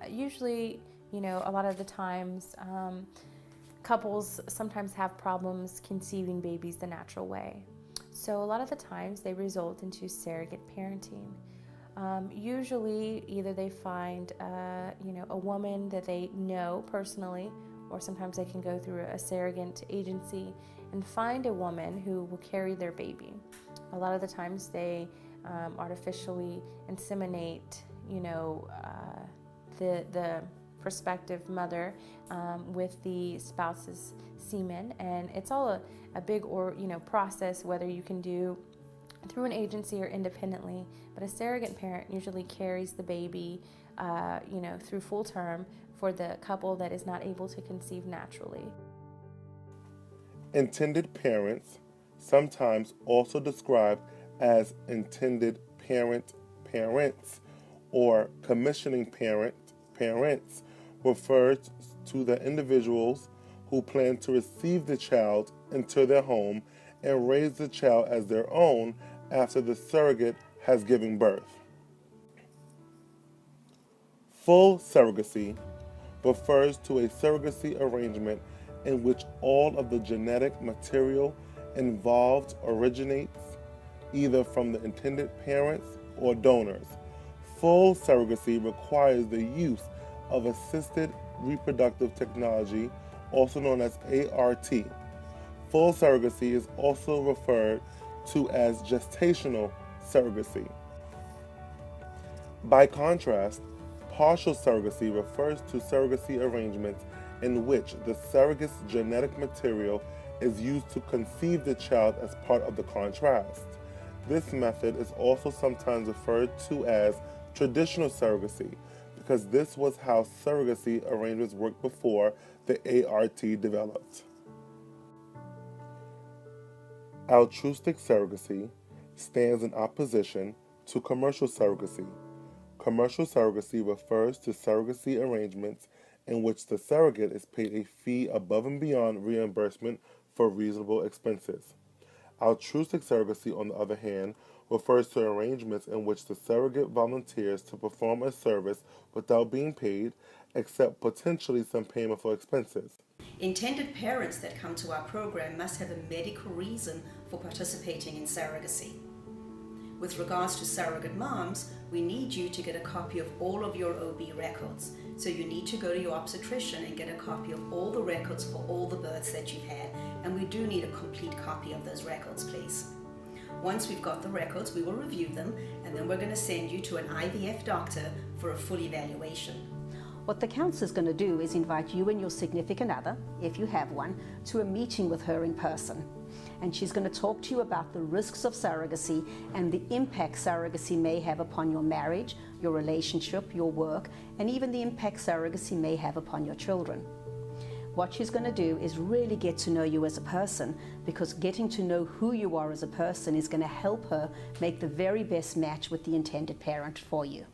Usually, a lot of the times, couples sometimes have problems conceiving babies the natural way. So a lot of the times they result into surrogate parenting. Usually, either they find, a woman that they know personally, or sometimes they can go through a surrogate agency and find a woman who will carry their baby. A lot of the times they artificially inseminate, the prospective mother with the spouse's semen, and it's all a big process, whether you can do through an agency or independently. But a surrogate parent usually carries the baby through full term for the couple that is not able to conceive naturally. Intended parents, sometimes also described as intended parents or commissioning parents, refers to the individuals who plan to receive the child into their home and raise the child as their own after the surrogate has given birth. Full surrogacy refers to a surrogacy arrangement in which all of the genetic material involved originates either from the intended parents or donors. Full surrogacy requires the use of assisted reproductive technology, also known as ART. Full surrogacy is also referred to as gestational surrogacy. By contrast, partial surrogacy refers to surrogacy arrangements in which the surrogate's genetic material is used to conceive the child as part of the contrast. This method is also sometimes referred to as traditional surrogacy because this was how surrogacy arrangements worked before the ART developed. Altruistic surrogacy stands in opposition to commercial surrogacy. Commercial surrogacy refers to surrogacy arrangements in which the surrogate is paid a fee above and beyond reimbursement for reasonable expenses. Altruistic surrogacy, on the other hand, refers to arrangements in which the surrogate volunteers to perform a service without being paid, except potentially some payment for expenses. Intended parents that come to our program must have a medical reason for participating in surrogacy. With regards to surrogate moms, we need you to get a copy of all of your OB records. So you need to go to your obstetrician and get a copy of all the records for all the births that you've had. And we do need a complete copy of those records, please. Once we've got the records, we will review them, and then we're going to send you to an IVF doctor for a full evaluation. What the counsellor is going to do is invite you and your significant other, if you have one, to a meeting with her in person. And she's going to talk to you about the risks of surrogacy and the impact surrogacy may have upon your marriage, your relationship, your work, and even the impact surrogacy may have upon your children. What she's going to do is really get to know you as a person, because getting to know who you are as a person is going to help her make the very best match with the intended parent for you.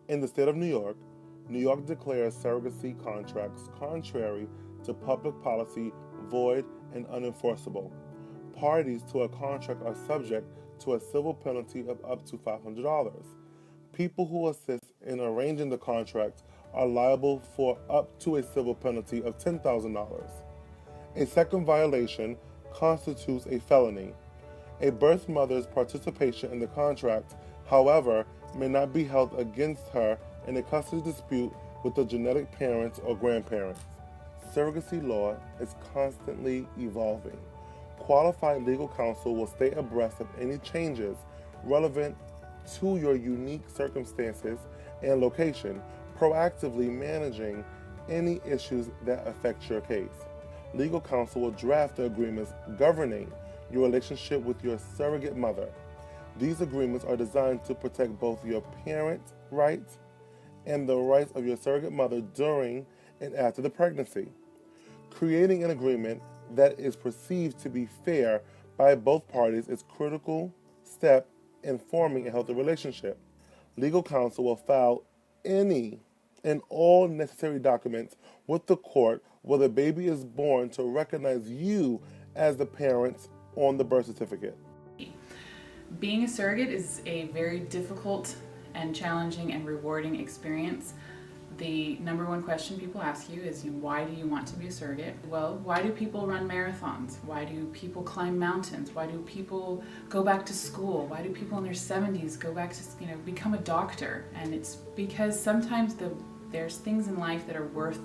In the state of New York declares surrogacy contracts contrary to public policy void and unenforceable. Parties to a contract are subject to a civil penalty of up to $500. People who assist in arranging the contract are liable for up to a civil penalty of $10,000. A second violation constitutes a felony. A birth mother's participation in the contract, however, may not be held against her in a custody dispute with the genetic parents or grandparents. Surrogacy law is constantly evolving. Qualified legal counsel will stay abreast of any changes relevant to your unique circumstances and location, proactively managing any issues that affect your case. Legal counsel will draft the agreements governing your relationship with your surrogate mother. These agreements are designed to protect both your parent rights and the rights of your surrogate mother during and after the pregnancy. Creating an agreement that is perceived to be fair by both parties is a critical step in forming a healthy relationship. Legal counsel will file any and all necessary documents with the court where the baby is born to recognize you as the parents on the birth certificate. Being a surrogate is a very difficult and challenging and rewarding experience. The number one question people ask you is, why do you want to be a surrogate? Well, why do people run marathons? Why do people climb mountains? Why do people go back to school? Why do people in their 70s go back to, become a doctor? And it's because sometimes there's things in life that are worth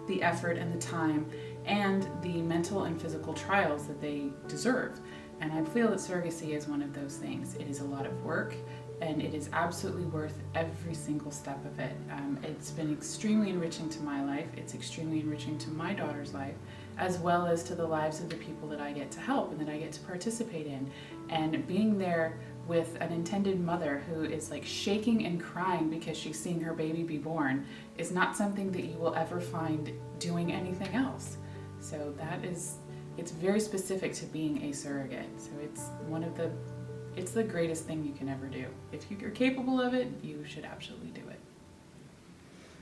the effort and the time and the mental and physical trials that they deserve. And I feel that surrogacy is one of those things. It is a lot of work, and it is absolutely worth every single step of it. It's been extremely enriching to my life. It's extremely enriching to my daughter's life, as well as to the lives of the people that I get to help and that I get to participate in. And being there with an intended mother who is like shaking and crying because she's seeing her baby be born is not something that you will ever find doing anything else. So it's very specific to being a surrogate. So it's the greatest thing you can ever do. If you're capable of it, you should absolutely do it.